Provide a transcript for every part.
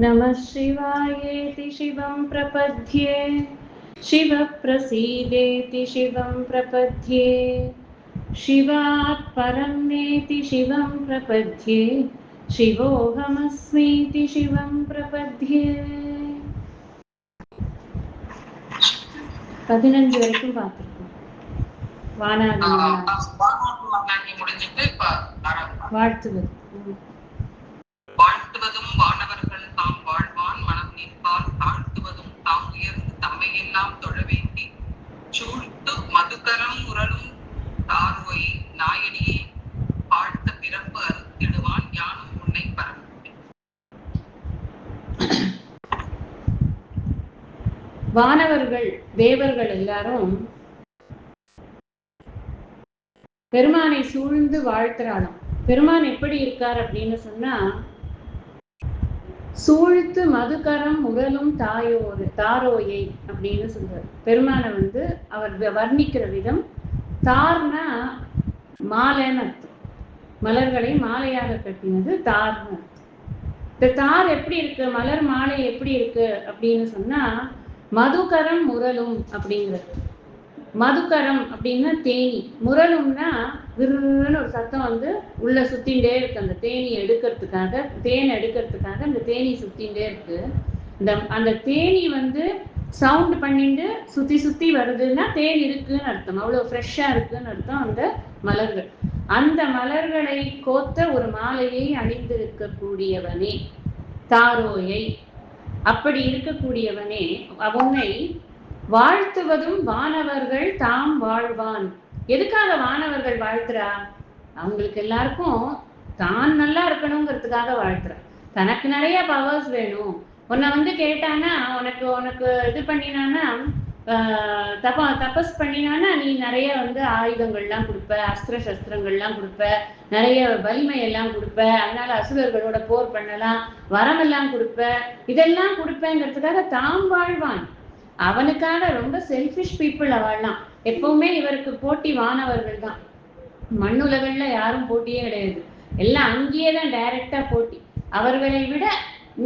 नमः शिवायेति शिवं प्रपद्ये शिवः प्रसीदेति शिवं प्रपद्ये शिवात् परं नेति शिवं प्रपद्ये शिवोऽहमस्मीति शिवं प्रपद्ये 15 வரைக்கும் பார்த்திருக்கோம். வானாதி முடிஞ்சிட்டு வாழ்த்துவது. வாழ்த்துவதும் வானவர்கள் தாம் வாழ்வான் மனம் நிற்பால் தாழ்த்துவதும் தாம் உயர்ந்து தம்மையெல்லாம் தொழ வேண்டி சூழ்த்து மதுக்கரம் உரலும் தார்வை நாயடியை வாழ்த்த பிறப்பு அறுத்திடுவான் யானும் உன்னை பரம். வானவர்கள் தேவர்கள் எல்லாரும் பெருமானை சூழ்ந்து வாழ்த்துறாளாம். பெருமான் எப்படி இருக்கார் அப்படின்னு சொன்னா, சூழ்த்து மதுக்கரம் உரலும் தாரோயை அப்படின்னு சொல்றாரு. பெருமானை அவர் வர்ணிக்கிற விதம், தார்னா மாலைன்னு அர்த்தம். மலர்களை மாலையாக கட்டினது தார்னு அர்த்தம். இந்த தார் எப்படி இருக்கு, மலர் மாலை எப்படி இருக்கு அப்படின்னு சொன்னா, மதுக்கரம் முரலும் அப்படிங்கிறது. மதுக்கரம் அப்படின்னா தேனி, முரலும்னா விருன்னு ஒரு சத்தம் உள்ள சுத்தின்ண்டே இருக்கு. அந்த தேனி எடுக்கிறதுக்காக, தேன் எடுக்கிறதுக்காக அந்த தேனி சுத்தின்ண்டே இருக்கு. அந்த தேனி சவுண்ட் பண்ணிட்டு சுத்தி சுத்தி வருதுன்னா தேன் இருக்குன்னு அர்த்தம். அவ்வளவு ஃப்ரெஷ்ஷா இருக்குன்னு அர்த்தம் அந்த மலர்கள். அந்த மலர்களை கோத்த ஒரு மாலையை அணிந்திருக்கக்கூடியவனே தாரோயை. அப்படி இருக்கக்கூடியவனே அவனை வாழ்த்துவதும் வானவர்கள் தாம் வாழ்வான். எதுக்காக வானவர்கள் வாழ்த்துறா? அவங்களுக்கு எல்லாருக்கும் தான் நல்லா இருக்கணுங்கிறதுக்காக வாழ்த்துறா. தனக்கு நிறைய பவர்ஸ் வேணும். உன்னை கேட்டானா, உனக்கு இது பண்ணினானா, தபஸ் பண்ணினானா நீ நிறைய ஆயுதங்கள்லாம் கொடுப்ப, அஸ்திர சஸ்திரங்கள்லாம் கொடுப்ப, நிறைய வலிமையெல்லாம் கொடுப்ப, அதனால அசுரர்களோட போர் பண்ணலாம், வரமெல்லாம் கொடுப்ப, இதெல்லாம் கொடுப்பேங்கிறதுக்காக தாம் வாழ்வான். அவனுக்காக ரொம்ப செல்ஃபிஷ் பீப்புள் அவள்லாம். எப்பவுமே இவருக்கு போட்டி வானவர்கள் தான். மண்ணுலகள்ல யாரும் போட்டியே கிடையாது. எல்லாம் அங்கேயே தான் டைரக்டா போட்டி. அவர்களை விட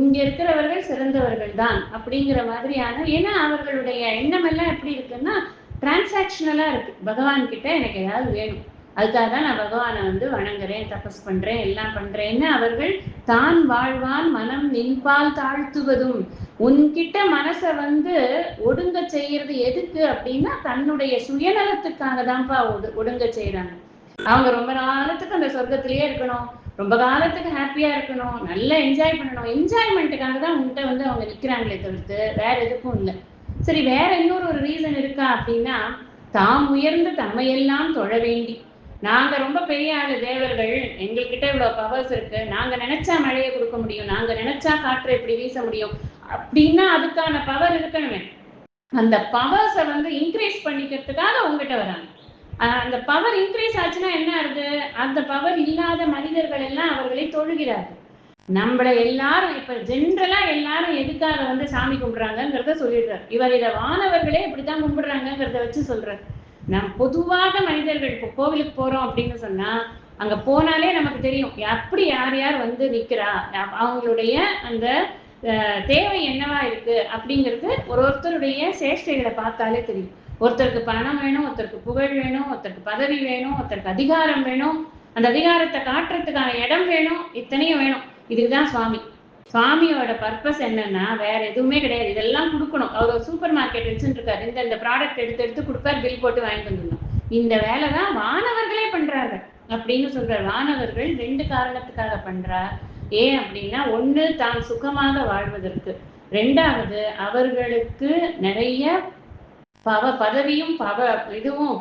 இங்க இருக்கிறவர்கள் சிறந்தவர்கள் தான் அப்படிங்கிற மாதிரியான. ஏன்னா அவர்களுடைய எண்ணம் எல்லாம் எப்படி இருக்குன்னா டிரான்சாக்ஷனலா இருக்கு. பகவான் கிட்ட எனக்கு ஏதாவது வேணும், அதுக்காக தான் நான் பகவானை வணங்குறேன், தபஸ் பண்றேன், எல்லாம் பண்றேன்னு அவர்கள் தான் வாழ்வான் மனம் நின்பால் தாழ்த்துவதும். உன்கிட்ட மனசை ஒடுங்க செய்யறது எதுக்கு அப்படின்னா தன்னுடைய சுயநலத்துக்காக தான்ப்பா ஒடுங்க செய்யறாங்க. அவங்க ரொம்ப காலத்துக்கு அந்த சொர்க்கத்திலேயே இருக்கணும், ரொம்ப காலத்துக்கு ஹாப்பியா இருக்கணும், நல்லா என்ஜாய் பண்ணணும். என்ஜாய்மெண்ட்டுக்காக தான் உன்கிட்ட அவங்க நிக்கிறாங்களே தவிர்த்து வேற எதுக்கும் இல்லை. சரி, வேற இன்னொரு ஒரு ரீசன் இருக்கா அப்படின்னா, தாம் உயர்ந்து தம்மையெல்லாம் தொழ வேண்டி. நாங்க ரொம்ப பெரிய ஆளு தேவர்கள், எங்ககிட்ட இவ்வளவு பவர்ஸ் இருக்கு, நாங்க நினைச்சா மழையை கொடுக்க முடியும், நாங்க நினைச்சா காற்றை இப்படி வீச முடியும் அப்படின்னா அதுக்கான பவர் இருக்கணுமே. அந்த பவர்ஸை இன்க்ரீஸ் பண்ணிக்கிறதுக்காக உங்ககிட்ட வராங்க. அந்த பவர் இன்க்ரீஸ் ஆச்சுன்னா என்ன ஆகுது? அந்த பவர் இல்லாத மனிதர்கள் எல்லாம் அவர்களை தொழுகிறார்கள். நம்மள எல்லாரும் இப்ப ஜென்ரலா எல்லாரும் எதுக்காக சாமி கும்பிடுறாங்கிறத சொல்லிடுறாரு இவர். இதை வானவர்களே இப்படித்தான் கும்பிடுறாங்கிறத வச்சு சொல்றாரு. நம் பொதுவாக மனிதர்கள் இப்போ கோவிலுக்கு போறோம் அப்படின்னு சொன்னா அங்க போனாலே நமக்கு தெரியும் அப்படி யார் யார் நிக்கிறா, அவங்களுடைய அந்த தேவை என்னவா இருக்கு அப்படிங்கிறது ஒருத்தருடைய சேஷ்டைகளை பார்த்தாலே தெரியும். ஒருத்தருக்கு பணம் வேணும், ஒருத்தருக்கு புகழ் வேணும், ஒருத்தருக்கு பதவி வேணும், ஒருத்தருக்கு அதிகாரம் வேணும், அந்த அதிகாரத்தை காட்டுறதுக்கான இடம் வேணும், இத்தனையும் வேணும். இதுக்குதான் சுவாமியோட பர்பஸ் என்னன்னா வேற எதுவுமே கிடையாது. இதெல்லாம் கொடுக்கணும். அவர் ஒரு சூப்பர் மார்க்கெட் வச்சுட்டு இருக்காரு, இந்த ப்ராடக்ட் எடுத்து கொடுப்பார், பில் போட்டு வாங்கிட்டு வந்துடணும். இந்த வேலைதான் வானவர்களே பண்றாங்க அப்படின்னு சொல்றார். வானவர்கள் 2 காரணத்துக்காக பண்றார். ஏன் அப்படின்னா, ஒண்ணு தான் சுகமாக வாழ்வதற்கு, 2வது அவர்களுக்கு நிறைய பதவியும் இதுவும்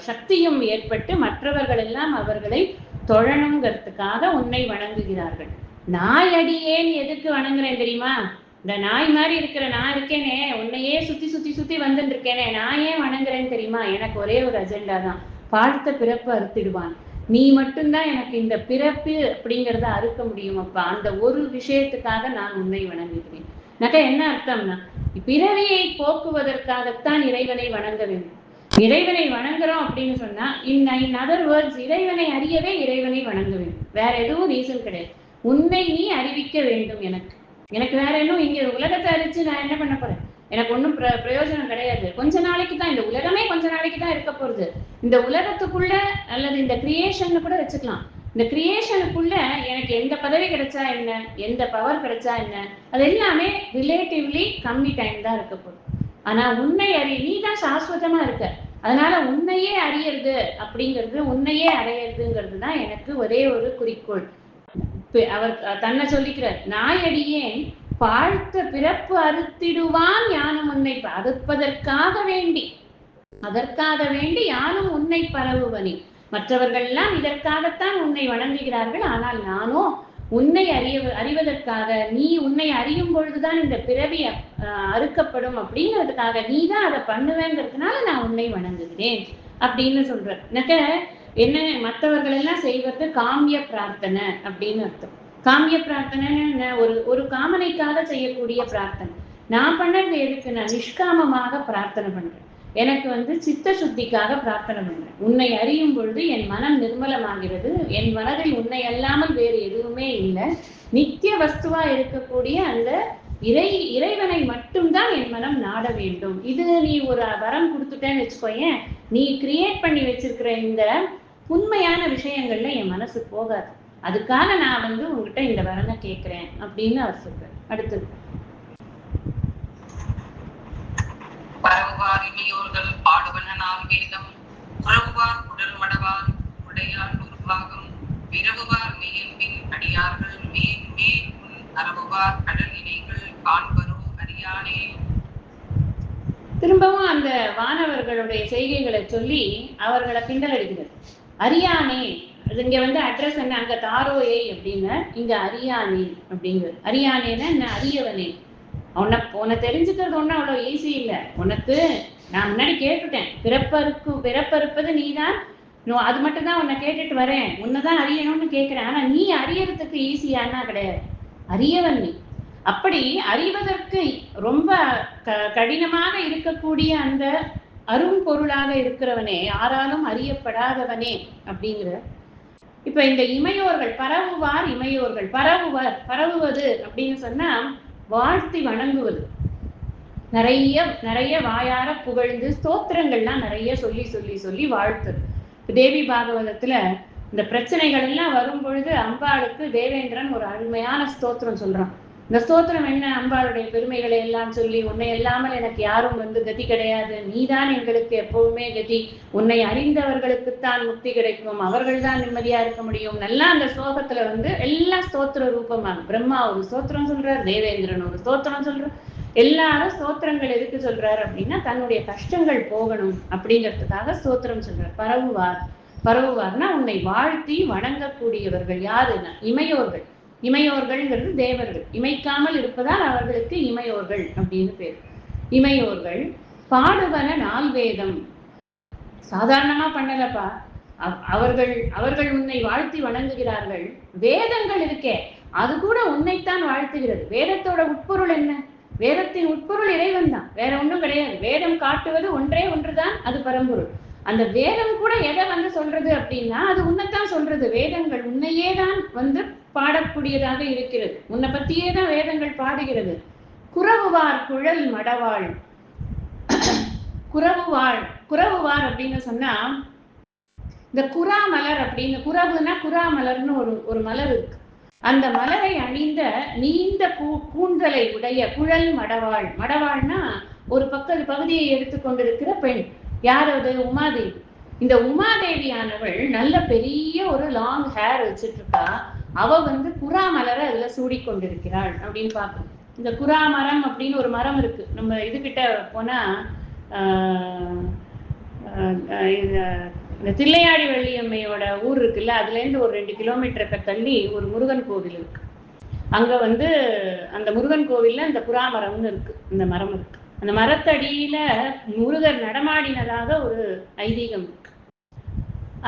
சக்தியும் ஏற்பட்டு மற்றவர்கள் எல்லாம் அவர்களை தொழணுங்கிறதுக்காக உன்னை வணங்குகிறார்கள். நாய் அடியேன்னு எதுக்கு வணங்குறேன் தெரியுமா? இந்த நாய் மாதிரி இருக்கிற நான் இருக்கேனே, உன்னையே சுத்தி சுத்தி சுத்தி வந்துட்டு இருக்கேனே, நான் ஏன் வணங்குறேன்னு தெரியுமா? எனக்கு ஒரே ஒரு அஜெண்டா தான், வாழ்த்த பிறப்பு அறுத்திடுவான். நீ மட்டும்தான் எனக்கு இந்த பிறப்பு அப்படிங்கிறத அறுக்க முடியும் அப்பா. அந்த ஒரு விஷயத்துக்காக நான் உன்னை வணங்குகிறேன். என்ன அர்த்தம்னா, பிறவியை போக்குவதற்காகத்தான் இறைவனை வணங்க வேண்டும். இறைவனை வணங்குறோம் அப்படின்னு சொன்னா இன் அதர் வேர்ட்ஸ் இறைவனை அறியவே இறைவனை வணங்க வேண்டும். வேற எதுவும் ரீசன் கிடையாது. உன்னை நீ அறிவிக்க வேண்டும் எனக்கு. எனக்கு வேற இன்னும் இங்க உலகத்தை அழிச்சு நான் என்ன பண்ண போறேன்? எனக்கு ஒன்றும் பிரயோஜனம் கிடையாது. கொஞ்ச நாளைக்கு தான், இந்த உலகமே கொஞ்ச நாளைக்கு தான் இருக்க போறது. இந்த உலகத்துக்குள்ள அல்லது இந்த கிரியேஷன் கூட வச்சுக்கலாம். இந்த கிரியேஷனுக்குள்ள எனக்கு எந்த பதவி கிடைச்சா என்ன, எந்த பவர் கிடைச்சா என்ன, அது எல்லாமே ரிலேட்டிவ்லி கம்மி டைம் தான் இருக்க போகுது. ஆனா உன்னை நீ தான் சாஸ்வதமா இருக்க. அதனால உன்னையே அறியறது அப்படிங்கிறது, உன்னையே அடையிறதுங்கிறது தான் எனக்கு ஒரே ஒரு குறிக்கோள். அவர் தன்னை சொல்லிக்கிறார், நாயடியேன் வாழ்த்த பிறப்பு அறுத்திடுவான் யானும் உன்னை அறுப்பதற்காக வேண்டி, அதற்காக வேண்டி யானும் உன்னை பரவுவனே. மற்றவர்கள் எல்லாம் இதற்காகத்தான் உன்னை வணங்குகிறார்கள். ஆனால் நானோ உன்னை அறிவதற்காக, நீ உன்னை அறியும் பொழுதுதான் இந்த பிறவி அறுக்கப்படும் அப்படிங்கிறதுக்காக, நீ தான் அதை பண்ணுவேங்கிறதுனால நான் உன்னை வணங்குகிறேன் அப்படின்னு சொல்ற. எனக்கு என்ன, மற்றவர்கள் எல்லாம் செய்வது காமிய பிரார்த்தனை அப்படின்னு அர்த்தம். காமிய பிரார்த்தனை ஒரு காமனைக்காக செய்யக்கூடிய பிரார்த்தனை. நான் பண்ணது எதுக்கு? நான் நிஷ்காமமாக பிரார்த்தனை பண்றேன். எனக்கு சித்த சுத்திக்காக பிரார்த்தனை பண்றேன். உன்னை அறியும் பொழுது என் மனம் நிர்மலமாகிறது. என் மனதில் உன்னை அல்லாமல் வேறு எதுவுமே இல்லை. நித்திய வஸ்துவா இருக்கக்கூடிய அந்த இறைவனை மட்டும்தான் என் மனம் நாட வேண்டும். இது நீ ஒரு வரம் கொடுத்துட்டேன்னு வச்சுக்கோயேன், நீ கிரியேட் பண்ணி வச்சிருக்கிற இந்த உண்மையான விஷயங்கள்ல என் மனசு போகாது. அதுக்காக நான் உங்ககிட்ட இந்த வரனை கேட்கிறேன் அப்படின்னு அவர் சொல்றார். அடுத்தது, பரவுவார் இமையோர்கள் பாடுவனால் வேதம், உறவுவார் குடல் மடவார் உடையார் உருவாகும், விரவுவார் மெய்யன்பின் அடியார்கள் மேல் மேல் அறவுவார் கடல் இணைகள் காண்பரோ அறியானே. திரும்பவும் அந்த வானவர்களுடைய செய்கைகளை சொல்லி அவர்களை கிண்டல் அடிக்கிறது. அறியானே, இங்க அட்ரஸ் என்ன? அங்க தாரோயே அப்படின்னு, இங்க அறியானே அப்படிங்கிறது. அறியானேன்னா என்ன? அறியவனே. உன்னை தெரிஞ்சுக்கிறது ஒன்றும் அவ்வளோ ஈஸி இல்லை. உனக்கு நான் முன்னாடி கேட்டுட்டேன், பிறப்பறுப்பது நீதான், அது மட்டும் தான் உன்னை கேட்டுட்டு வரேன், உன்னைதான் அறியணும்னு கேட்கிறேன். ஆனா நீ அறியறதுக்கு ஈஸியானா கிடையாது, அறியவன் நீ. அப்படி அறிவதற்கு ரொம்ப கடினமாக இருக்கக்கூடிய அந்த அரும் பொருளாக இருக்கிறவனே, யாராலும் அறியப்படாதவனே அப்படிங்கிற. இப்ப இந்த இமையோர்கள் பரவுவார், இமையோர்கள் பரவுவது அப்படின்னு சொன்னா வாழ்த்தி வணங்குவது. நிறைய நிறைய வாயார புகழ்ந்து ஸ்தோத்திரங்கள்லாம் நிறைய சொல்லி சொல்லி சொல்லி வாழ்த்துது. தேவி பாகவதத்துல இந்த பிரச்சனைகள் எல்லாம் வரும் பொழுது அம்பாளுக்கு தேவேந்திரன் ஒரு அருமையான ஸ்தோத்திரம் சொல்றான். இந்த ஸ்தோத்திரம் என்ன? அம்பாளுடைய பெருமைகளை எல்லாம் சொல்லி, உன்னை இல்லாமல் எனக்கு யாரும் கதி கிடையாது, நீதான் எங்களுக்கு எப்பவுமே கதி, உன்னை அறிந்தவர்களுக்குத்தான் முக்தி கிடைக்கும், அவர்கள் தான் நிம்மதியா இருக்க முடியும். நல்லா அந்த ஸ்லோகத்துல எல்லாம் ஸ்தோத்திர ரூபமாக, பிரம்மா ஒரு ஸ்தோத்திரம் சொல்றார், தேவேந்திரன் ஒரு ஸ்தோத்திரம் சொல்றார். எல்லாரும் ஸ்தோத்திரங்கள் எதுக்கு சொல்றாரு அப்படின்னா, தன்னுடைய கஷ்டங்கள் போகணும் அப்படிங்கிறதுக்காக ஸ்தோத்திரம் சொல்றார். பரவுவார்னா உன்னை வாழ்த்தி வணங்கக்கூடியவர்கள் யாருன்னா இமையோர்கள். இமையோர்கள்ங்கிறது தேவர்கள். இமைக்காமல் இருப்பதால் அவர்களுக்கு இமையோர்கள் அப்படின்னு பேர். இமையோர்கள் பாடுவன நால்வேதம். சாதாரணமா பண்ணலப்பா, அவர்கள் உன்னை வாழ்த்தி வணங்குகிறார்கள். வேதங்கள் இருக்கே, அது கூட உன்னைத்தான் வாழ்த்துகிறது. வேதத்தோட உட்பொருள் என்ன? வேதத்தின் உட்பொருள் இறைவன் தான், வேற ஒன்றும் கிடையாது. வேதம் காட்டுவது ஒன்றே ஒன்றுதான், அது பரம்பொருள். அந்த வேதம் கூட எதை சொல்றது அப்படின்னா, அது உன்னைத்தான் சொல்றது. வேதங்கள் உன்னையே தான் பாடக்கூடியதாக இருக்கிறது. உன்னை பத்தியே தான் வேதங்கள் பாடுகிறது. குறவுவார் குழல் மடவாள். குறவுவார் அப்படின்னு சொன்னா, இந்த குறா மலர் அப்படின்னு, குறவுனா குறா மலர்னு ஒரு மலர் இருக்கு. அந்த மலரை அணிந்த நீண்ட கூந்தலை உடைய குழல் மடவாள். மடவாள்னா ஒரு பகுதியை எடுத்துக்கொண்டிருக்கிற பெண். யாரது? உமாதேவி. இந்த உமாதேவியானவள் நல்ல பெரிய ஒரு லாங் ஹேர் வச்சுட்டு இருக்கா. அவ குறா மலரை அதுல சூடிக்கொண்டிருக்கிறாள் அப்படின்னு பார்க்கணும். இந்த குறா மரம் அப்படின்னு ஒரு மரம் இருக்கு. நம்ம இதுகிட்ட போனா இந்த தில்லையாடி வள்ளியம்மையோட ஊர் இருக்குல்ல, அதுல இருந்து ஒரு 2 கிலோமீட்டருக்கு தள்ளி ஒரு முருகன் கோவில் இருக்கு. அங்க அந்த முருகன் கோவில்ல இந்த குறா மரம்னு இருக்கு. இந்த மரம் இருக்கு. அந்த மரத்தடியில முருகர் நடமாடினதாக ஒரு ஐதீகம் இருக்கு.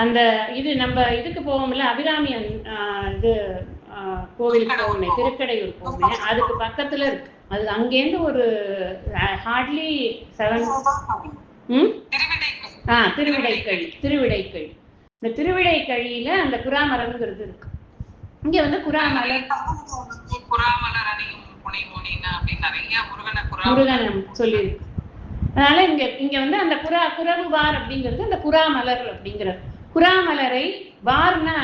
அந்த இது நம்ம இதுக்கு போவோம்ல, அபிராமியன் இது கோவிலுக்கு போவோமே, திருக்கடையூர் போவோமே, அதுக்கு பக்கத்துல இருக்கு. அது அங்கேருந்து ஒரு ஹார்ட்லி 7 திருவிடைக்கழி. இந்த திருவிடைக்கழியில அந்த குறாமரம்ங்கிறது இருக்கு. இங்க குறாமலர் குறாமலர் அணியும் புனை முருகன் சொல்லியிருக்கு. அதனால இங்க இங்க வந்து அந்த குரவு வார் அப்படிங்கிறது அந்த குறாமலர் அப்படிங்கிறது. குறாமலரை வார்னா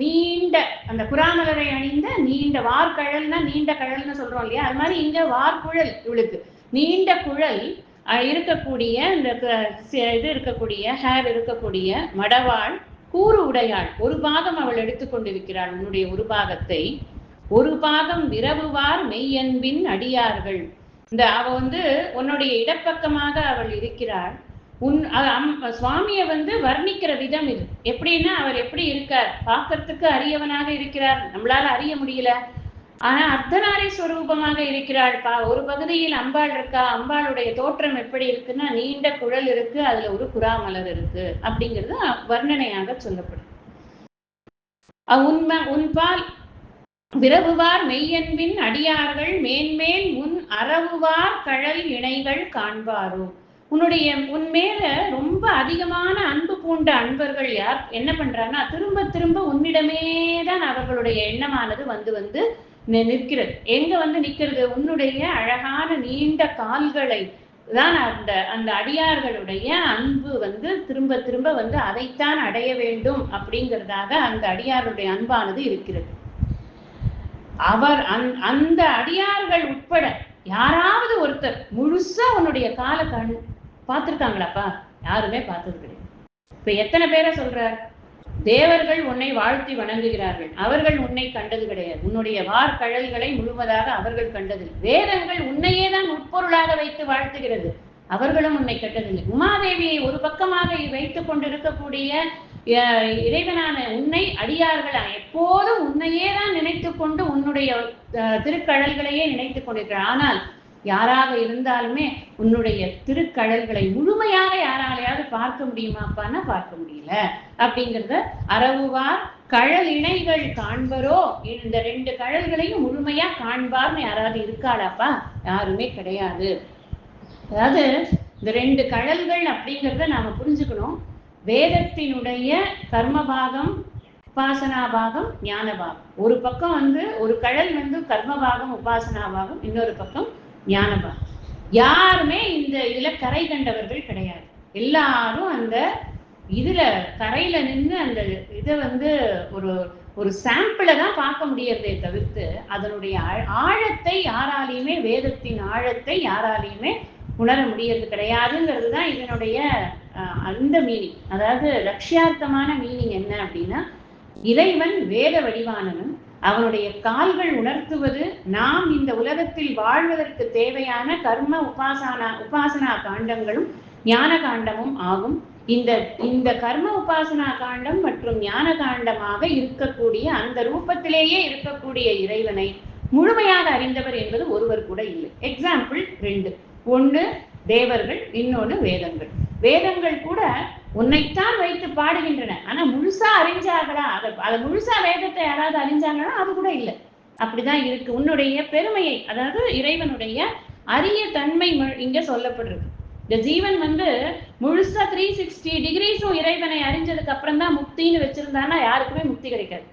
நீண்ட, அந்த குறாமலரை அணிந்த நீண்ட வார்கழல்னா நீண்ட கழல்னு சொல்றோம் இல்லையா, அது மாதிரி இங்க வார்குழல், இவளுக்கு நீண்ட குழல் இருக்கக்கூடிய இந்த இது இருக்கக்கூடிய ஹேர் இருக்கக்கூடிய மடவாள் கூறு உடையாள். ஒரு பாகம் அவள் எடுத்துக்கொண்டிருக்கிறாள், உன்னுடைய ஒரு பாகத்தை. ஒரு பாகம் விரவுவார் மெய்யன்பின் அடியார்கள். இந்த அவ வந்து உன்னுடைய இடப்பக்கமாக அவள் இருக்கிறாள். சுவாமியை வந்து வர்ணிக்கிற விதம் இது. எப்படின்னா அவர் எப்படி இருக்கார், பார்க்கறதுக்கு அரியவனாக இருக்கிறார், நம்மளால அறிய முடியல. ஆனா அர்த்தநாரி ஸ்வரூபமாக இருக்கிறாள். ஒரு பகுதியில் அம்பாள் இருக்கா, அம்பாளுடைய தோற்றம் எப்படி இருக்குன்னா நீண்ட குழல் இருக்கு, அதுல ஒரு குறாமலர் இருக்கு அப்படிங்கிறது வர்ணனையாக சொல்லப்படும். உன்பால் விரவுவார் மெய்யன்பின் அடியார்கள் மேன்மேல் உன் அறவுவார் கழல் இணைகள் காண்பாரோ. உன் மேல ரொம்ப அதிகமான அன்பு பூண்ட அன்பர்கள் யார் என்ன பண்றாங்கன்னா திரும்ப திரும்ப உன்னிடமே தான் அவர்களுடைய எண்ணமானது வந்து வந்து நிற்கிறது. எங்க வந்து நிற்கிறது, உன்னுடைய அழகான நீண்ட கால்களை தான் அந்த அந்த அடியார்களுடைய அன்பு வந்து திரும்ப திரும்ப வந்து அதைத்தான் அடைய வேண்டும் அப்படிங்கிறதாக அந்த அடியார்களுடைய அன்பானது இருக்கிறது. அவர் அந்த அடியார்கள் உட்பட யாராவது ஒருத்தர் முழுசா உன்னுடைய காலை பார்த்திருக்காங்களாப்பா? யாருமே பார்த்தது கிடையாது. இப்ப எத்தனை பேரை சொல்றார், தேவர்கள் உன்னை வாழ்த்தி வணங்குகிறார்கள், அவர்கள் உன்னை கண்டது கிடையாது. உன்னுடைய வார்கழல்களை முழுவதாக அவர்கள் கண்டதில்லை. வேதங்கள் உன்னையே தான் உட்பொருளாக வைத்து வாழ்த்துகிறது, அவர்களும் உன்னை கண்டதில்லை. உமாதேவியை ஒரு பக்கமாக வைத்துக் கொண்டிருக்கக்கூடிய இறைவனான உன்னை அடியார்கள் எப்போதும் உன்னையே தான் நினைத்து கொண்டு உன்னுடைய திருக்கழல்களையே நினைத்துக் கொண்டிருக்கிறார். ஆனால் யாராக இருந்தாலுமே உன்னுடைய திருக்கழல்களை முழுமையாக யாராலையாவது பார்க்க முடியுமாப்பான்னா பார்க்க முடியல அப்படிங்கிறத அறவுவார் கழல் இணைகள் காண்பரோ. இந்த ரெண்டு கழல்களையும் முழுமையா காண்பார்னு யாராவது இருக்காளாப்பா? யாருமே கிடையாது. அதாவது இந்த ரெண்டு கழல்கள் அப்படிங்கிறத நாம புரிஞ்சுக்கணும். வேதத்தினுடைய கர்மபாகம், உபாசனாபாகம், ஞானபாகம். ஒரு பக்கம் வந்து ஒரு கழல் வந்து கர்மபாகம் உபாசனாபாகம், இன்னொரு பக்கம் ஞானபாகம். யாருமே இந்த இதுல கரை கண்டவர்கள் கிடையாது. எல்லாரும் அந்த இதுல கரையில நின்று அந்த இதை வந்து ஒரு ஒரு சாம்பிளை தான் பார்க்க முடியறதே தவிர்த்து அதனுடைய ஆழத்தை யாராலையுமே, வேதத்தின் ஆழத்தை யாராலையுமே உணர முடியறது கிடையாதுங்கிறது தான் இதனுடைய அந்த மீனிங். அதாவது லட்சியார்த்தமான மீனிங் என்ன அப்படின்னா, இறைவன் வேத வடிவானவன், அவனுடைய கால்கள் உணர்த்துவது நாம் இந்த உலகத்தில் வாழ்வதற்கு தேவையான கர்ம உபாசனா காண்டங்களும் ஞான காண்டமும் ஆகும். இந்த கர்ம உபாசனா காண்டம் மற்றும் ஞான காண்டமாக இருக்கக்கூடிய அந்த ரூபத்திலேயே இருக்கக்கூடிய இறைவனை முழுமையாக அறிந்தவர் என்பது ஒருவர் கூட இல்லை. எக்ஸாம்பிள் 2. ஒன்று தேவர்கள், இன்னொன்று வேதங்கள். வேதங்கள் கூட உன்னைத்தான் வைத்து பாடுகின்றன, ஆனா முழுசா அறிஞ்சாங்களா? அதை முழுசா வேதத்தை யாராவது அறிஞ்சாங்கன்னா அது கூட இல்லை. அப்படிதான் இருக்கு. உன்னுடைய பெருமையை, அதாவது இறைவனுடைய அரிய தன்மை இங்க சொல்லப்படுறது. இந்த ஜீவன் வந்து முழுசா 360 டிகிரிஸும் இறைவனை அறிஞ்சதுக்கு அப்புறம் தான் முக்தின்னு வச்சிருந்தானா யாருக்குமே முக்தி கிடைக்காது,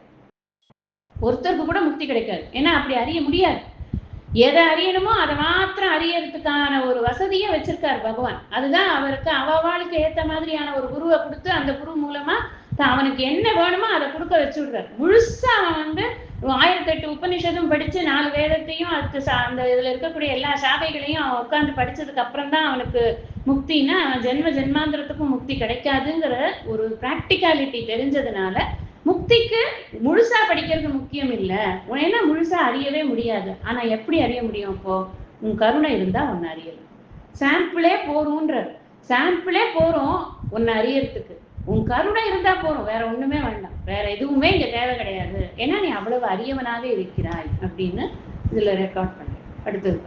ஒருத்தருக்கு கூட முக்தி கிடைக்காது. ஏன்னா அப்படி அறிய முடியாது. எதை அறியணுமோ அதை மாத்திரம் அறியறதுக்கான ஒரு வசதியை வச்சிருக்காரு பகவான். அதுதான் அவருக்கு அவளுக்கு ஏத்த மாதிரியான ஒரு குருவை கொடுத்து அந்த குரு மூலமா அவனுக்கு என்ன வேணுமோ அதை கொடுக்க வச்சு விடுறாரு. முழுசா அவன் வந்து 1008 உபநிஷதும் படிச்சு 4 வேதத்தையும் அதுக்கு அந்த இதுல இருக்கக்கூடிய எல்லா சாகைகளையும் அவன் உட்காந்து படிச்சதுக்கு அப்புறம் தான் அவனுக்கு முக்தின்னா ஜென்ம ஜென்மாந்திரத்துக்கும் முக்தி கிடைக்காதுங்கிற ஒரு பிராக்டிகாலிட்டி தெரிஞ்சதுனால முக்திக்கு முழுசா படிக்கிறது முக்கியம் இல்லை. ஏன்னா முழுசா அறியவே முடியாது. ஆனா எப்படி அறிய முடியும்? இப்போ உன் கருணை இருந்தா ஒன்னு அறியலாம். சாம்பிளே போறோம்ன்றார். சாம்பிளே போறோம் ஒன்னு அறியறதுக்கு. உன் கருணை இருந்தா போறோம், வேற ஒண்ணுமே வேண்டாம், வேற எதுவுமே இங்க தேவை கிடையாது. ஏன்னா நீ அவ்வளவு அரியவனாக இருக்கிறாய் அப்படின்னு இதுல ரெக்கார்ட் பண்ண. அடுத்தது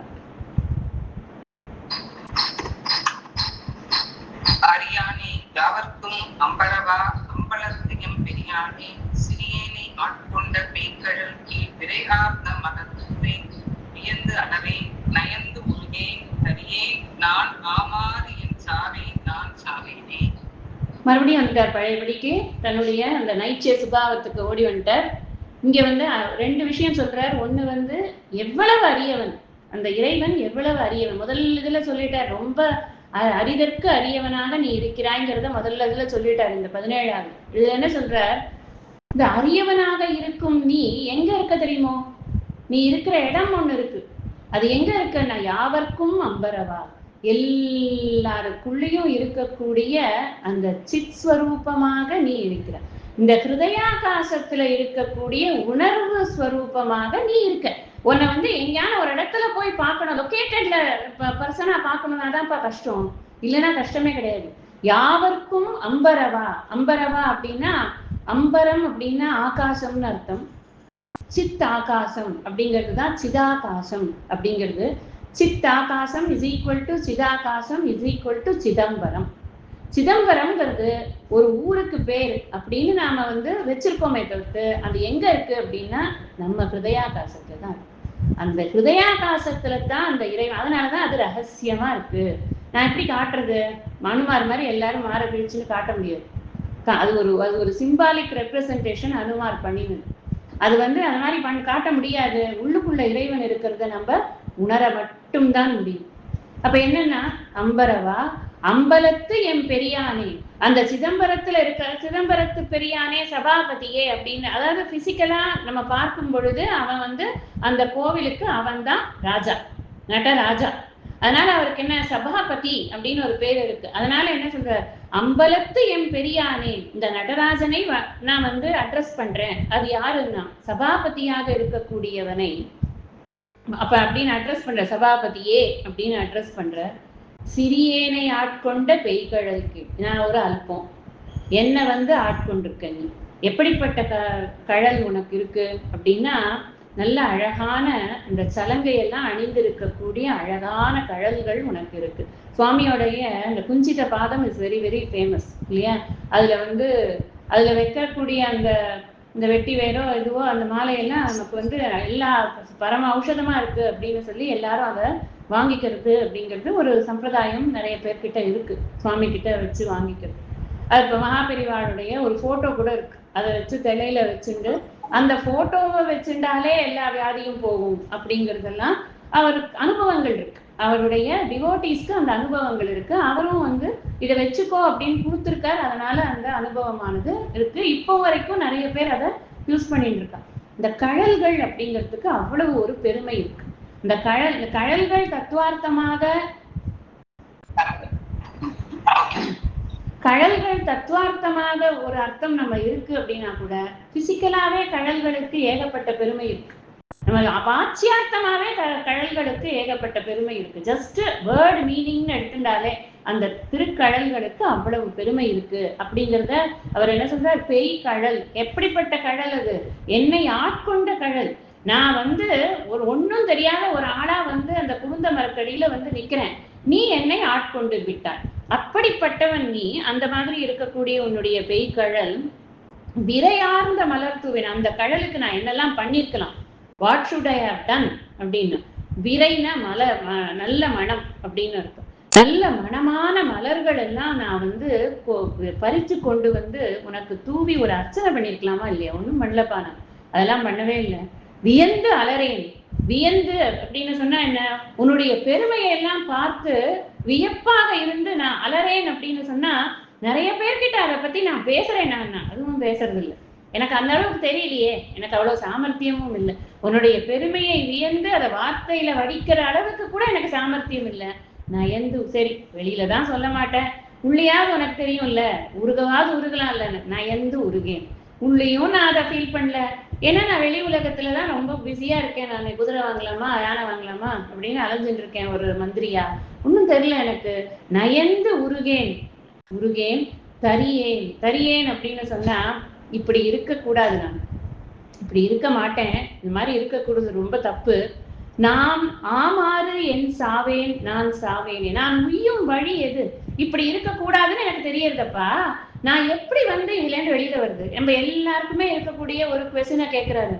அரியானே யாவர்க்கும் அம்பலவா அம்பலத்தையும் பெரியானே சிறியேனை ஆட்கொண்ட பேய்கழல் கீழ் விரைகார்ந்த மகத்துவேன் வியந்து அளவேன் நயந்து உருகேன் தரியேன் நான் ஆமாறு என் சாவேன் நான் சாவேனே. மறுபடியும் வந்துட்டார் பழையபடிக்கு, தன்னுடைய அந்த நைச்சிய சுபாவத்துக்கு ஓடி வந்துட்டார். இங்க வந்து 2 விஷயம் சொல்றார். ஒண்ணு வந்து எவ்வளவு அரியவன், அந்த இறைவன் எவ்வளவு அரியவன். முதல் இதுல சொல்லிட்டார், ரொம்ப அரிதற்கு அரியவனாக நீ இருக்கிறாய்ங்கிறத முதல்ல இதுல சொல்லிட்டார். இந்த 17ஆவது இதுல என்ன சொல்றார், இந்த அரியவனாக இருக்கும் நீ எங்க இருக்க தெரியுமோ? நீ இருக்கிற இடம் ஒண்ணு இருக்கு. அது எங்க இருக்குன்னா, யாவர்க்கும் அம்பரவா, எல்லாருக்குள்ளேயும் இருக்கக்கூடிய அந்த சித் ஸ்வரூபமாக நீ இருக்கிற. இந்த ஹிருதயாகாசத்துல இருக்கக்கூடிய உணர்வு ஸ்வரூபமாக நீ இருக்க. உன்னை வந்து எங்கேயான ஒரு இடத்துல போய் பார்க்கணும், லொக்கேட்டட்ல பர்சனா பார்க்கணும்னா தான்ப்பா கஷ்டம், இல்லைன்னா கஷ்டமே கிடையாது. யாவர்க்கும் அம்பரவா. அம்பரவா அப்படின்னா, அம்பரம் அப்படின்னா ஆகாசம்னு அர்த்தம். சித் ஆகாசம் அப்படிங்கிறது தான் சிதாகாசம் அப்படிங்கிறது. சித் ஆகாசம் இஸ் ஈக்குவல் டு சிதாகாசம் இஸ் ஈக்குவல் டு சிதம்பரம். சிதம்பரம்ங்கிறது ஒரு ஊருக்கு பேர் அப்படின்னு நாம வந்து வச்சிருக்கோமே தவிர்த்து அது எங்க இருக்கு அப்படின்னா நம்ம ஹிருதயாகாசத்துல தான். அந்த ஹிருதயாகாசத்துல தான் அந்த இறைவன். அதனாலதான் அது ரகசியமா இருக்கு. நான் எப்படி காட்டுறது? மனுமார் மாதிரி எல்லாரும் மாற பிடிச்சுன்னு காட்ட முடியாது. அது ஒரு சிம்பாலிக் ரெப்ரசன்டேஷன் அனுமார் பண்ணினது. அது வந்து அந்த மாதிரி காட்ட முடியாது. உள்ளுக்குள்ள இறைவன் இருக்கிறத நம்ம உணர மட்டும்தான் முடியும். அப்ப என்னன்னா, அம்பரவா அம்பலத்து எம் பெரியானே, அந்த சிதம்பரத்துல இருக்க சிதம்பரத்து பெரியானே சபாபதியே அப்படின்னு, அதாவது பிசிக்கலா நம்ம பார்க்கும் பொழுது அவன் வந்து அந்த கோவிலுக்கு அவன் தான் ராஜா, நடராஜா. அதனால அவருக்கு என்ன சபாபதி அப்படின்னு ஒரு பேர் இருக்கு. அதனால என்ன சொல்ற, அம்பலத்து எம் பெரியானே, இந்த நடராஜனை நான் வந்து அட்ரஸ் பண்றேன். அது யாருன்னா சபாபதியாக இருக்கக்கூடியவனை அப்ப அப்படின்னு அட்ரஸ் பண்ற, சபாபதியே அப்படின்னு அட்ரஸ் பண்ற. சிறியேனை ஆட்கொண்ட பெய்கழலுக்கு, நான் ஒரு அல்பம், என்ன வந்து ஆட்கொண்டிருக்க நீ. எப்படிப்பட்ட கழல் உனக்கு இருக்கு அப்படின்னா, நல்ல அழகான இந்த சலங்கையெல்லாம் அணிந்திருக்கக்கூடிய அழகான கழல்கள் உனக்கு இருக்கு. சுவாமியோடைய இந்த குஞ்சித பாதம் இஸ் வெரி வெரி ஃபேமஸ் இல்லையா? அதுல வந்து அதுல வைக்கக்கூடிய அந்த இந்த வெட்டி வேரோ இதுவோ அந்த மாலையெல்லாம் நமக்கு வந்து எல்லா பரம ஔஷதமா இருக்கு அப்படின்னு சொல்லி எல்லாரும் அதை வாங்கிக்கிறது அப்படிங்கிறது ஒரு சம்பிரதாயம் நிறைய பேர்கிட்ட இருக்கு. சுவாமி கிட்ட வச்சு வாங்கிக்கிறது. அது இப்போ மகாபெரிவாளுடைய ஒரு போட்டோ கூட இருக்கு. அதை வச்சு தலையில வச்சுட்டு அந்த போட்டோவை வச்சுட்டாலே எல்லா வியாதியும் போகும் அப்படிங்கிறதெல்லாம் அவருக்கு அனுபவங்கள் இருக்கு. அவருடைய டிவோட்டீஸ்க்கு அந்த அனுபவங்கள் இருக்கு. அவரும் வந்து இதை வச்சுக்கோ அப்படின்னு கொடுத்துருக்காரு. அதனால அந்த அனுபவமானது இருக்கு. இப்போ வரைக்கும் நிறைய பேர் அதை யூஸ் பண்ணிட்டு இருக்காங்க. இந்த கழல்கள் அப்படிங்கிறதுக்கு அவ்வளவு ஒரு பெருமை இருக்கு. இந்த கழல்கள் தத்துவார்த்தமாக ஒரு அர்த்தம் நம்ம இருக்கு அப்படின்னா கூட பிசிக்கலாவே கழல்களுக்கு ஏகப்பட்ட பெருமை இருக்கு. நம்ம வாட்சியார்த்தமாவே கழல்களுக்கு ஏகப்பட்ட பெருமை இருக்கு. ஜஸ்ட் வேர்ட் மீனிங்னு எடுத்துட்டாலே அந்த திருக்கழல்களுக்கு அவ்வளவு பெருமை இருக்கு அப்படிங்கிறத அவர் என்ன சொல்றார், பெய் கழல். எப்படிப்பட்ட கழல் அது? என்னை ஆட்கொண்ட கழல். நான் வந்து ஒரு ஒன்றும் தெரியாத ஒரு ஆளா வந்து அந்த குருந்த மரக்கடியில வந்து நிக்கிறேன், நீ என்னை ஆட்கொண்டு விட்டாய். அப்படிப்பட்டவன் நீ. அந்த மாதிரி இருக்கக்கூடிய உன்னுடைய பெய்கழல் விரையார்ந்த மலர் தூவின். அந்த கழலுக்கு நான் என்னெல்லாம் பண்ணிருக்கலாம், what should I have done அப்படின்னு. விரைனா மலர், நல்ல மனம் அப்படின்னு அர்த்தம். நல்ல மனமான மலர்கள் எல்லாம் நான் வந்து பறிச்சு கொண்டு வந்து உனக்கு தூவி ஒரு அர்ச்சனை பண்ணிருக்கலாமா இல்லையா? ஒன்றும் பண்ணலப்பா, நான் அதெல்லாம் பண்ணவே இல்லை. வியந்து அலறேன். வியந்து அப்படின்னு சொன்னா என்ன, உன்னுடைய பெருமையை எல்லாம் பார்த்து வியப்பாக இருந்து நான் அலறேன் அப்படின்னு சொன்னா, நிறைய பேர்கிட்ட அதை பத்தி நான் பேசுறேன். நான் அதுவும் பேசுறது இல்லை, எனக்கு அந்த அளவுக்கு தெரியலையே, எனக்கு அவ்வளவு சாமர்த்தியமும் இல்லை. உன்னுடைய பெருமையை வியந்து அதை வார்த்தையில வடிக்கிற அளவுக்கு கூட எனக்கு சாமர்த்தியம் இல்லை. நான் எந்த சரி வெளியில தான் சொல்ல மாட்டேன், உள்ளேயாவது உனக்கு தெரியும்ல, உருகவாது உருகலாம் இல்ல, நான் எந்த உருகேன் உள்ளேயும் நான் அதை ஃபீல் பண்ணல. ஏன்னா நான் வெளி உலகத்துலதான் ரொம்ப பிஸியா இருக்கேன். நான் குதிரை வாங்கலாமா யானை வாங்கலாமா அப்படின்னு அலைஞ்சுட்டு இருக்கேன் ஒரு மந்திரியா, ஒன்றும் தெரியல எனக்கு. நயந்து உருகேன். உருகேன் தரியேன். தரியேன் அப்படின்னு சொன்னா இப்படி இருக்கக்கூடாது, நான் இப்படி இருக்க மாட்டேன், இந்த மாதிரி இருக்கக்கூடாது, ரொம்ப தப்பு. நாம் ஆமாறு என் சாவேன், நான் சாவேனே, நான் உய்யும் வழி எது? இப்படி இருக்கக்கூடாதுன்னு எனக்கு தெரியறதப்பா. நான் எப்படி வந்து இதுல இருந்து வெளியில வருது? நம்ம எல்லாருக்குமே இருக்கக்கூடிய ஒரு கொஸ்டினை கேட்கிறாரு.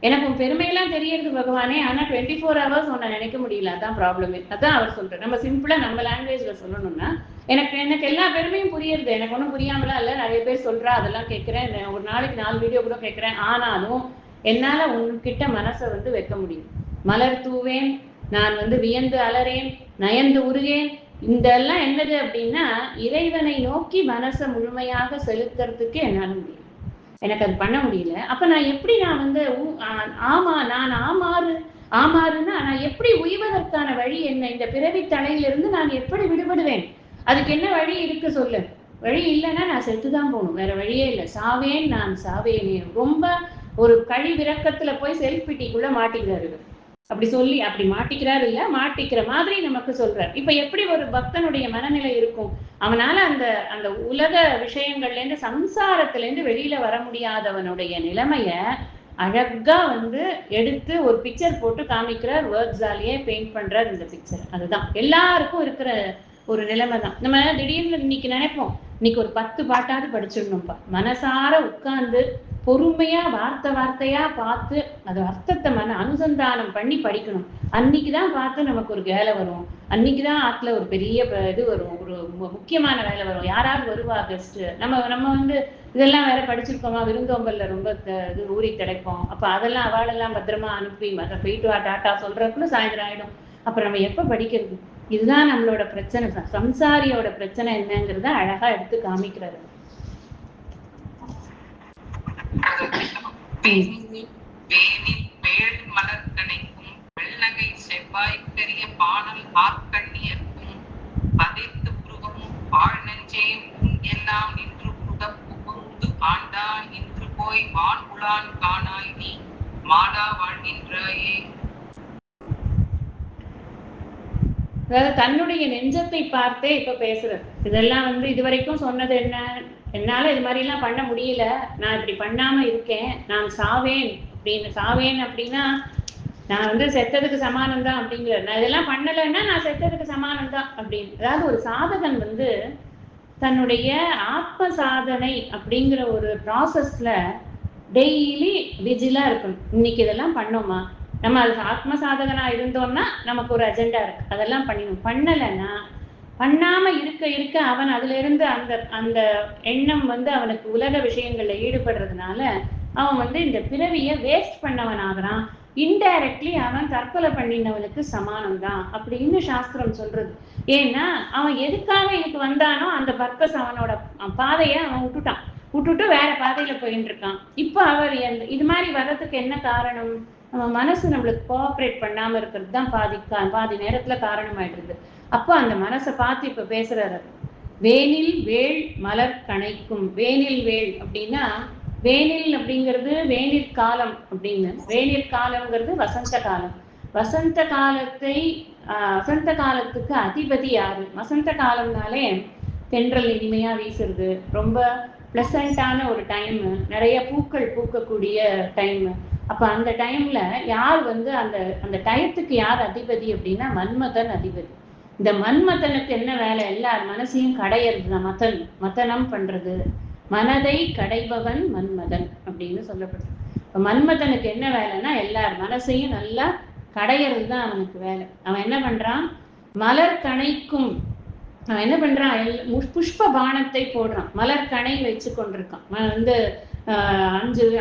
எனக்கு உன் பெருமையெல்லாம் தெரியறது பகவானே, ஆனா 24 hours உன்னை நினைக்க முடியல, அதான் ப்ராப்ளமே. அதான் அவர் சொல்றாரு. நம்ம சிம்பிளா நம்ம லாங்குவேஜ்ல சொல்லணும்னா, எனக்கு எல்லா பெருமையும் புரியுது, எனக்கு ஒன்றும் புரியாமலாம் இல்லை, நிறைய பேர் சொல்றா, அதெல்லாம் கேட்கிறேன், ஒரு நாளைக்கு 4 வீடியோ கூட கேட்கிறேன். ஆனாலும் என்னால உன்கிட்ட மனசை வந்து வைக்க முடியும். மலர் தூவேன், நான் வந்து வியந்து அலறேன், நயந்து உருகேன். இதெல்லாம் என்னது அப்படின்னா இறைவனை நோக்கி மனசை முழுமையாக செலுத்துறதுக்கு என்னால முடியும். எனக்கு அது பண்ண முடியல. அப்ப நான் எப்படி நான் வந்து ஆமா நான் ஆமாறுன்னா நான் எப்படி உய்வதற்கான வழி என்ன? இந்த பிறவி தலையிலிருந்து நான் எப்படி விடுபடுவேன்? அதுக்கு என்ன வழி இருக்கு சொல்லு? வழி இல்லைன்னா நான் செத்துதான் போகணும், வேற வழியே இல்லை. சாவேன் நான் சாவேனே. ரொம்ப ஒரு கழிவிறக்கத்துல போய் செல்ஃப் பிட்டிக்குள்ள மாட்டிக்கிறாரு. அப்படி சொல்லி அப்படி மாட்டிக்கிறாரு இல்ல, மாட்டிக்கிற மாதிரி நமக்கு சொல்றார். இப்ப எப்படி ஒரு பக்தனுடைய மனநிலை இருக்கும்? அவனால அந்த அந்த உலக விஷயங்கள்ல இருந்து சம்சாரத்துல இருந்து வெளியில வர முடியாதவனுடைய நிலைமைய அழகா வந்து எடுத்து ஒரு பிக்சர் போட்டு காமிக்கிறார். வேர்ட்ஸாலேயே பெயிண்ட் பண்றார் இந்த பிக்சர். அதுதான் எல்லாருக்கும் இருக்கிற ஒரு நிலைமை தான். நம்ம திடீர்னு இன்னைக்கு நினைப்போம், இன்னைக்கு ஒரு 10 பாட்டாவது படிச்சிடணும்ப்பா. மனசார உட்கார்ந்து பொறுமையா வார்த்தையா பார்த்து அது அர்த்தத்தை அனுசந்தானம் பண்ணி படிக்கணும். அன்னைக்குதான் பார்த்து நமக்கு ஒரு வேலை வரும். அன்னைக்குதான் ஆத்துல ஒரு பெரிய இது வரும், ஒரு முக்கியமான வேலை வரும். யாராவது வருவா கெஸ்ட். நம்ம வந்து இதெல்லாம் வேற படிச்சிருக்கோமா, விருந்தோம்பல்ல ரொம்ப இது ஊறி கிடைப்போம். அப்ப அதெல்லாம் அவளெல்லாம் பத்திரமா அனுப்பி போயிட்டு வா டாட்டா சொல்றதுக்குள்ள சாயந்தரம் ஆயிடும். அப்புறம் நம்ம எப்ப படிக்கிறது? இதுதான் நம்மளோட பிரச்சனை. சம்சாரியோட பிரச்சனை என்னங்கிறத அழகா எடுத்து காமிக்கிறாரு. வெள்ளகை செவ்வாய் பெரிய பானல் ஆக்கண்ணியர்க்கும் பதித்து உருவமும் பாழ் நெஞ்சே எல்லாம் நின்று உருக புகுந்து ஆண்டான் இன்று போய் வான் உளான் காணாய் நீ மாடா வாழ்கின்றாயே. அதாவது தன்னுடைய நெஞ்சத்தை பார்த்தே இப்ப பேசுறது. இதெல்லாம் வந்து இதுவரைக்கும் சொன்னது என்ன, என்னால இது மாதிரி எல்லாம் பண்ண முடியல, நான் இப்படி பண்ணாம இருக்கேன், நான் சாவேன் அப்படின்னு. சாவேன் அப்படின்னா நான் வந்து செத்ததுக்கு சமானம் தான் அப்படிங்கிற. நான் இதெல்லாம் பண்ணலைன்னா நான் செத்ததுக்கு சமானம் தான் அப்படின்னு. அதாவது ஒரு சாதகன் வந்து தன்னுடைய ஆத்ம சாதனை அப்படிங்கிற ஒரு ப்ராசஸ்ல டெய்லி விஜிலா இருக்கணும். இன்னைக்கு இதெல்லாம் பண்ணோமா, நம்ம அது ஆத்ம சாதகனா இருந்தோம்னா நமக்கு ஒரு அஜெண்டா இருக்கு, அதெல்லாம் பண்ணிடணும். பண்ணலைன்னா பண்ணாம இருக்க அவன் அதுல இருந்து அந்த அந்த எண்ணம் வந்து அவனுக்கு உலக விஷயங்கள்ல ஈடுபடுறதுனால அவன் வந்து இந்த பிறவிய வேஸ்ட் பண்ணவன் ஆகிறான். இன்டைரக்ட்லி அவன் தற்கொலை பண்ணினவனுக்கு சமானம் தான் அப்படின்னு சாஸ்திரம் சொல்றது. ஏன்னா அவன் எதுக்காக இதுக்கு வந்தானோ அந்த பர்பஸ் அவனோட பாதையை அவன் விட்டுட்டு வேற பாதையில போயிட்டு இருக்கான். இப்ப அவர் இது மாதிரி வர்றதுக்கு என்ன காரணம்? நம்ம மனசு நம்மளுக்கு கோஆப்ரேட் பண்ணாம இருக்கிறது தான் பாதி நேரத்துல காரணமாயிடுது. அப்போ அந்த மனசை பார்த்து இப்ப பேசுறாரு. வேனில் வேள் மலர் கணைக்கும். வேனில் வேள் அப்படின்னா வேனில் அப்படிங்கிறது வேனில் காலம் அப்படின்னு. வேனில் காலம்ங்கிறது வசந்த காலம். வசந்த காலத்துக்கு அதிபதி யாரு? வசந்த காலம்னாலே தென்றல் இனிமையா வீசுறது, ரொம்ப பிளசண்டான ஒரு டைம், நிறைய பூக்கள் பூக்கக்கூடிய டைம். அப்ப அந்த டைம்ல யார் வந்து அந்த அந்த டயத்துக்கு யார் அதிபதி அப்படின்னா மன்மதன் அதிபதி. இந்த மன்மதனுக்கு என்ன வேலை? எல்லார் மனசையும் கடையிறது தான் மதனம் பண்றது. மனதை கடைபவன் மன்மதன் அப்படின்னு சொல்லப்படுது. இப்ப மன்மதனுக்கு என்ன வேலைன்னா எல்லார் மனசையும் நல்லா கடையிறது தான் அவனுக்கு வேலை. அவன் என்ன பண்றான்? மலர் கணைக்கும். அவன் என்ன பண்றான்? புஷ்ப பானத்தை போடுறான். மலர் கணை வச்சு கொண்டிருக்கான். வந்து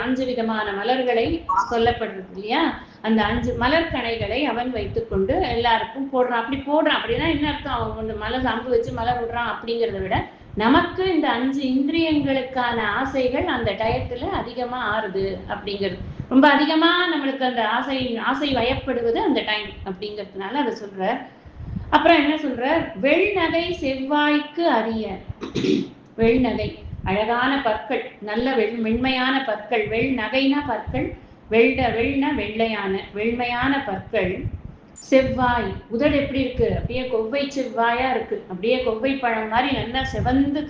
அஞ்சு விதமான மலர்களை சொல்லப்படுறது இல்லையா? அந்த 5 மலர் கணைகளை அவன் வைத்துக்கொண்டு எல்லாருக்கும் போடுறான். அப்படி போடுறான் அப்படின்னா என்ன அர்த்தம்? அவன் வந்து மலர் அம்பு வச்சு மலர் விடுறான் அப்படிங்கிறத விட நமக்கு இந்த 5 இந்திரியங்களுக்கான ஆசைகள் அந்த டயத்துல அதிகமா ஆறுது அப்படிங்கிறது. ரொம்ப அதிகமா நம்மளுக்கு அந்த ஆசை வயப்படுவது அந்த டைம் அப்படிங்கிறதுனால அதை சொல்ற. அப்புறம் என்ன சொல்ற? வெள்நகை செவ்வாய்க்கு அரிய. வெள்நகை அழகான பற்கள், நல்ல மென்மையான பற்கள். வெள்நகைனா பற்கள், வெள்மையான பற்கள். செவ்வாய் உதடு எப்படி இருக்கு? அப்படியே கொவ்வை செவ்வாயா இருக்கு. அப்படியே கொவ்வை பழம் மாதிரி நல்லா செவந்து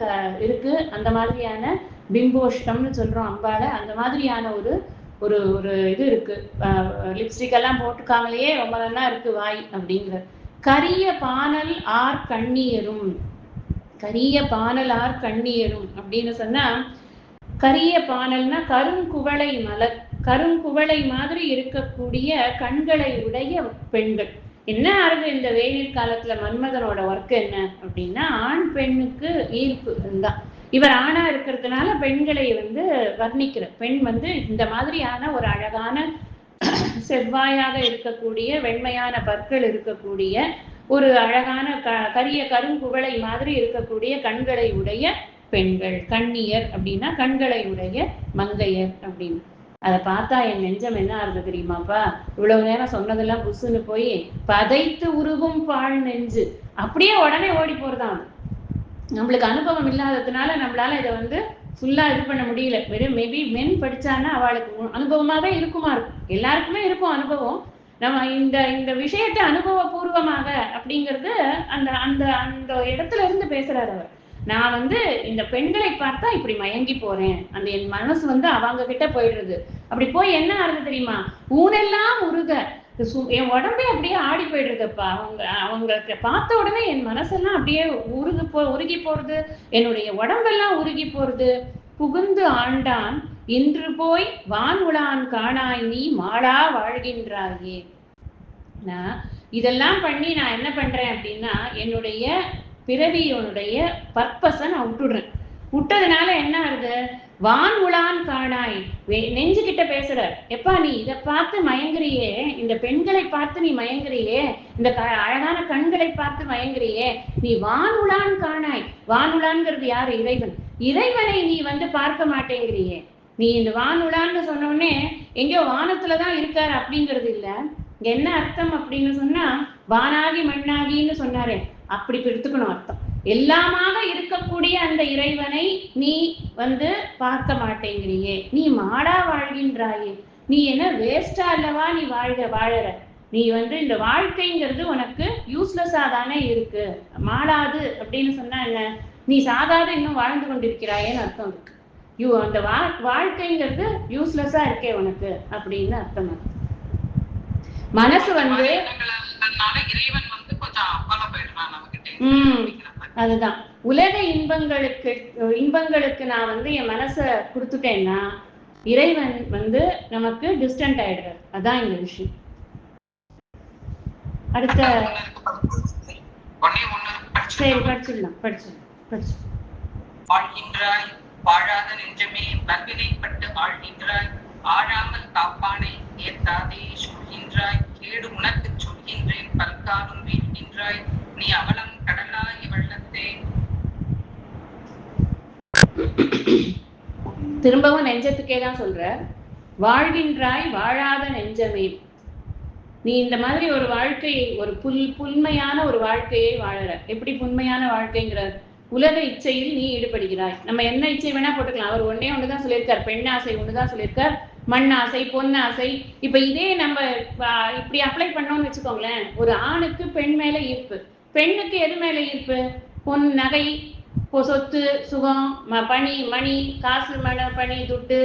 இருக்கு. அந்த மாதிரியான பிம்போஷ்டம்னு சொல்றோம் அம்பால. அந்த மாதிரியான ஒரு ஒரு ஒரு இது இருக்கு. லிப்ஸ்டிக் எல்லாம் போட்டுக்காமலேயே ரொம்ப நல்லா இருக்கு வாய் அப்படிங்கிற. கரிய பானல் ஆர் கண்ணீரும். கரிய பானல் ஆர் கண்ணீரும் அப்படின்னு சொன்னா, கரிய பானல்னா கருங்குவளை மலர். கருங்குவளை மாதிரி இருக்கக்கூடிய கண்களை உடைய பெண்கள். என்ன ஆகுது இந்த வெயில் காலத்துல மன்மதனோட ஒர்க் என்ன அப்படின்னா, ஆண் பெண்ணுக்கு ஈர்ப்பு தான். இவர் ஆணா இருக்கிறதுனால பெண்களை வந்து வர்ணிக்கிற. பெண் வந்து இந்த மாதிரியான ஒரு அழகான செவ்வாயாக இருக்கக்கூடிய வெண்மையான பற்கள் இருக்கக்கூடிய ஒரு அழகான கரிய கருங்குவளை மாதிரி இருக்கக்கூடிய கண்களை உடைய பெண்கள். கண்ணியர் அப்படின்னா கண்களை உடைய மங்கையர் அப்படின்னு. அதை பார்த்தா என் நெஞ்சம் என்ன ஆகுது தெரியுமாப்பா? இவ்வளவு நேரம் சொன்னதெல்லாம் புசுன்னு போய் பதைத்து உருகும் பால் நெஞ்சு அப்படியே உடனே ஓடி போறதான். நம்மளுக்கு அனுபவம் இல்லாததுனால நம்மளால இதை வந்து ஃபுல்லா இது பண்ண முடியல. வெறும் மேபி மென் படிச்சான்னா அவளுக்கு அனுபவமா தான் இருக்குமா இருக்கும். எல்லாருக்குமே இருக்கும் அனுபவம். நம்ம இந்த இந்த விஷயத்தை அனுபவபூர்வமாக அப்படிங்கிறது அந்த அந்த அந்த இடத்துல இருந்து பேசுறாரு அவர். நான் வந்து இந்த பெண்களை பார்த்தா இப்படி மயங்கி போறேன், அந்த என் மனசு வந்து அவங்க கிட்ட போயிடுறது. அப்படி போய் என்ன ஆகுது தெரியுமா? ஊனெல்லாம் உருக என் உடம்பே அப்படியே ஆடி போயிடுறதுப்பா. அவங்க பார்த்த உடனே என் மனசெல்லாம் அப்படியே உருகி போறது, என்னுடைய உடம்பெல்லாம் உருகி போறது. புகுந்து ஆண்டான் இன்று போய் வான்உளான் காணாய் நீ மாளா வாழ்கின்றாயே. நான் இதெல்லாம் பண்ணி நான் என்ன பண்றேன் அப்படின்னா, என்னுடைய பிறவியோனுடைய பர்பஸை நான் விட்டுடுறேன். விட்டதுனால என்ன ஆகுது? வான் உளான் காணாய் நெஞ்சுகிட்ட பேசுற, எப்பா நீ இதை பார்த்து மயங்குறியே, இந்த பெண்களை பார்த்து நீ மயங்குறியே, இந்த அழகான கண்களை பார்த்து மயங்குறியே, நீ வான் உளான் காணாய். வான் உளான்ங்கிறது யாரு? இறைவன். இறைவனை நீ வந்து பார்க்க மாட்டேங்கிறியே. நீ இந்த வான் உளான்னு சொன்னோடனே எங்கேயோ வானத்துலதான் இருக்காரு அப்படிங்கிறது இல்ல. என்ன அர்த்தம் அப்படின்னு சொன்னா, வானாகி மண்ணாகின்னு சொன்னாரே, அப்படி எடுத்துக்கணும் அர்த்தம். எல்லாமாக இருக்கக்கூடிய அந்த இறைவனை நீ வந்து பார்க்க மாட்டேங்கிறியே, நீ மாடா வாழ்கின்றாயே. நீ என்ன வேஸ்டா அல்லவா நீ வாழற. நீ வந்து இந்த வாழ்க்கைங்கிறது உனக்கு யூஸ்லெஸ்ஸா தானே இருக்கு. மாடாது அப்படின்னு சொன்னா என்ன? நீ சாகாத இன்னும் வாழ்ந்து கொண்டிருக்கிறாயேன்னு அர்த்தம் இருக்கு. அந்த வாழ்க்கைங்கிறது யூஸ்லெஸ்ஸா இருக்கே உனக்கு அப்படின்னு அர்த்தம். மனசு வந்து அதுதான் உலக இன்பங்களுக்கு நான் வந்து என் மனசை கொடுத்துட்டேன்னா இறைவன் வந்து நமக்கு டிஸ்டன்ட் ஆயிடுறாரு. அதான் இந்த விஷயம். அடுத்த சரி படிச்சிடலாம். வாழ்கின்றாய் வாழாத நெஞ்சமே பல்வினைப்பட்டு ஆழ்கின்றாய், ஆழாமல் காப்பானை ஏத்தாதே சொல்கின்றாய், கேடு உனக்கு சொல்கின்றேன் பல்காலும் வீழ்கின்றாய், நீ அவலம் கடலாய் வெள்ளத்தே. திரும்பவும் நெஞ்சத்துக்கே தான் சொல்ற. வாழ்கின்றாய் வாழாத நெஞ்சமே, நீ இந்த மாதிரி ஒரு வாழ்க்கையை, ஒரு புல்மையான ஒரு வாழ்க்கையை வாழற. எப்படி புண்மையான வாழ்க்கைங்கிற? உலக இச்சையில் நீ ஈடுபடுகிறாய். நம்ம என்ன இச்சை வேணா போட்டுக்கலாம். அவர் ஒண்ணுதான் சொல்லியிருக்கார், பெண் ஆசை ஒண்ணுதான் சொல்லியிருக்கார், மண் ஆசை, பொன் ஆசை. இப்ப இதே நம்ம இப்படி அப்ளை பண்ணோம்னு வச்சுக்கோங்களேன். ஒரு ஆணுக்கு பெண் மேல ஈர்ப்பு, பெண்ணுக்கு எது மேல ஈர்ப்பு? பொன், நகை, சொத்து, சுகம், பணி, மணி, காசு, பணி, துட்டு,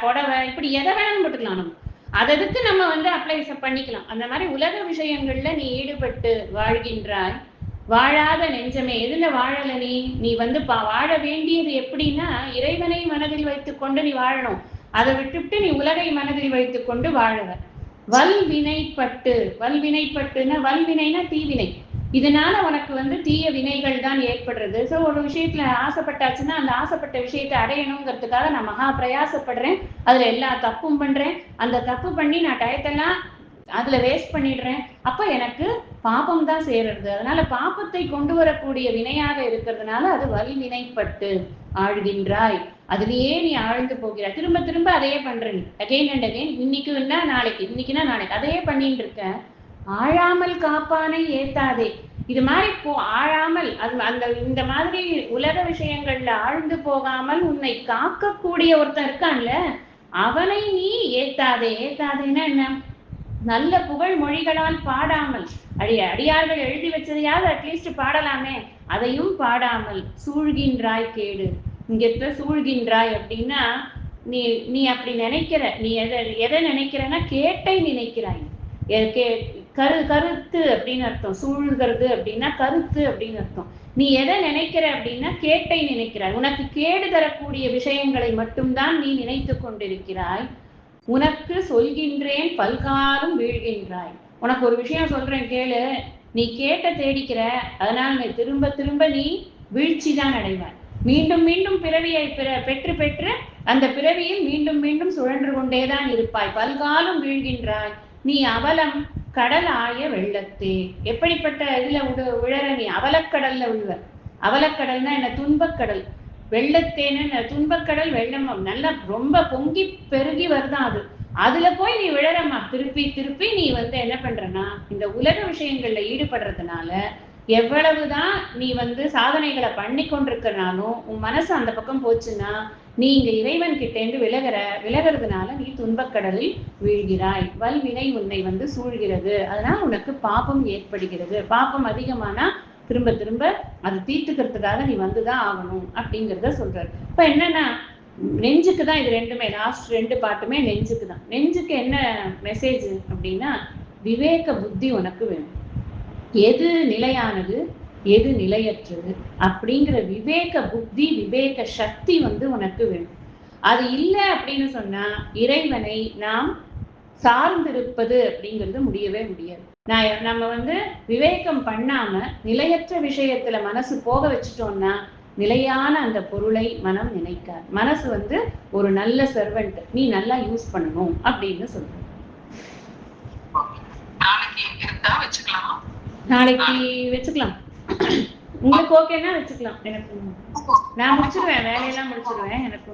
புடவை, இப்படி எதை வேணாலும் போட்டுக்கலாம். நம்ம அதற்கு நம்ம வந்து அப்ளை பண்ணிக்கலாம். அந்த மாதிரி உலக விஷயங்கள்ல நீ ஈடுபட்டு வாழ்கின்றாய். வாழாத நெஞ்சமே, எதுல வாழல நீ? நீ வந்து வாழ வேண்டியது எப்படின்னா, இறைவனை மனதில் வைத்துக்கொண்டு நீ வாழணும். அதை விட்டுவிட்டு நீ உலகை மனதில் வைத்துக்கொண்டு வாழவ. வல்வினைப்பட்டு, வல்வினைப்பட்டுன்னா வல்வினைனா தீவினை. இதனால உனக்கு வந்து தீய வினைகள் தான் ஏற்படுறது. ஸோ ஒரு விஷயத்துல ஆசைப்பட்டாச்சுன்னா அந்த ஆசைப்பட்ட விஷயத்தை அடையணுங்கிறதுக்காக நான் மகா பிரயாசப்படுறேன், அதுல எல்லா தப்பும் பண்றேன். அந்த தப்பு பண்ணி நான் டயத்தெல்லாம் அதுல வேஸ்ட் பண்ணிடுறேன். அப்ப எனக்கு பாபம் தான் சேருறது. அதனால பாபத்தை கொண்டு வரக்கூடிய வினையாக இருக்கிறதுனால அது வல்வினைப்பட்டு ஆழ்கின்றாய். அதுலயே நீ ஆழ்ந்து போகிறாய். திரும்ப திரும்ப அதையே பண்ற நீ, அகெயின் அண்ட் அகெயின். இன்னைக்குன்னா நாளைக்கு, இன்னைக்குன்னா நாளைக்கு அதையே பண்ணிட்டு இருக்க. ஆழாமல் காப்பானை ஏத்தாதே. இது மாதிரி ஆழாமல் அந்த இந்த மாதிரி உலக விஷயங்கள்ல ஆழ்ந்து போகாமல் உன்னை காக்கக்கூடிய ஒருத்தன் இருக்கான்ல, அவனை நீ ஏத்தாதே. ஏத்தாதேன்னா என்ன? நல்ல புகழ் மொழிகளால் பாடாமல், அடியார்கள் எழுதி வச்சதையாவது அட்லீஸ்ட் பாடலாமே, அதையும் பாடாமல் சூழ்கின்றாய் கேடு. இங்க சூழ்கின்றாய் அப்படின்னா நீ அப்படி நினைக்கிற. நீ எதை நினைக்கிறன்னா கேட்டை நினைக்கிறாய். கருத்து அப்படின்னு அர்த்தம். சூழ்கிறது அப்படின்னா கருத்து அப்படின்னு அர்த்தம். நீ எதை நினைக்கிற அப்படின்னா கேட்டை நினைக்கிறாய். உனக்கு கேடு தரக்கூடிய விஷயங்களை மட்டும்தான் நீ நினைத்து கொண்டிருக்கிறாய். உனக்கு சொல்கின்றேன் பல்காலும் வீழ்கின்றாய். உனக்கு ஒரு விஷயம் சொல்றேன் கேளு, நீ கேட்ட தேடிக்கிற, அதனால நீ திரும்ப திரும்ப நீ வீழ்ச்சி தான் அடைவாய். மீண்டும் மீண்டும் பிறவியை பெற்று பெற்று அந்த பிறவியில் மீண்டும் மீண்டும் சுழன்று கொண்டேதான் இருப்பாய். பல்காலும் வீழ்கின்றாய் நீ அவலம் கடல் ஆய வெள்ளத்தே. எப்படிப்பட்ட இதுல விழற நீ? அவலக்கடல்ல விழுவ. அவலக்கடல்னா என்ன? துன்பக்கடல். வெள்ளத்தேன்னு துன்பக்கடல். வெள்ளம் நல்லா ரொம்ப பொங்கி பெருகி வருதான் அது. அதுல போய் நீ விழறமா. திருப்பி திருப்பி நீ என்ன பண்றனா, இந்த உலக விஷயங்கள்ல ஈடுபடுறதுனால எவ்வளவுதான் நீ சாதனைகளை பண்ணி கொண்டிருக்கிறனாலும் உன் மனசு அந்த பக்கம் போச்சுன்னா நீ இங்க இறைவன் கிட்டேந்து விலகிறதுனால நீ துன்பக்கடலில் வீழ்கிறாய். வல்வினை உன்னை சூழ்கிறது. அதனால உனக்கு பாபம் ஏற்படுகிறது. பாபம் அதிகமானா திரும்ப திரும்ப அது தீர்த்துக்கிறதுக்காக நீ வந்துதான் ஆகணும் அப்படிங்கிறத சொல்றாரு. இப்ப என்னன்னா, நெஞ்சுக்கு தான் இது ரெண்டுமே. லாஸ்ட் 2 பாட்டுமே நெஞ்சுக்கு தான். நெஞ்சுக்கு என்ன மெசேஜ் அப்படின்னா, விவேக புத்தி உனக்கு வேணும். எது நிலையானது எது நிலையற்றது அப்படிங்கிற விவேக புத்தி, விவேக சக்தி உனக்கு வேணும். அது இல்லை அப்படின்னு சொன்னா இறைவனை நாம் சார்ந்திருப்பது அப்படிங்கிறது முடியவே முடியாது. நம்ம விவேகம் பண்ணாம நிலையற்ற விஷயத்துல மனசு போக வச்சுட்டோம்னா நிலையான அந்த பொருளை மனம் நினைக்காது. மனசு ஒரு நல்ல சர்வெண்ட், நீ நல்லா யூஸ் பண்ணணும் அப்படின்னு சொல்றேன். நாளைக்கு வச்சுக்கலாம். உங்களுக்கு ஓகேன்னா வச்சுக்கலாம். எனக்கு நான் முடிச்சிருவேன், வேலையெல்லாம் முடிச்சிருவேன். எனக்கு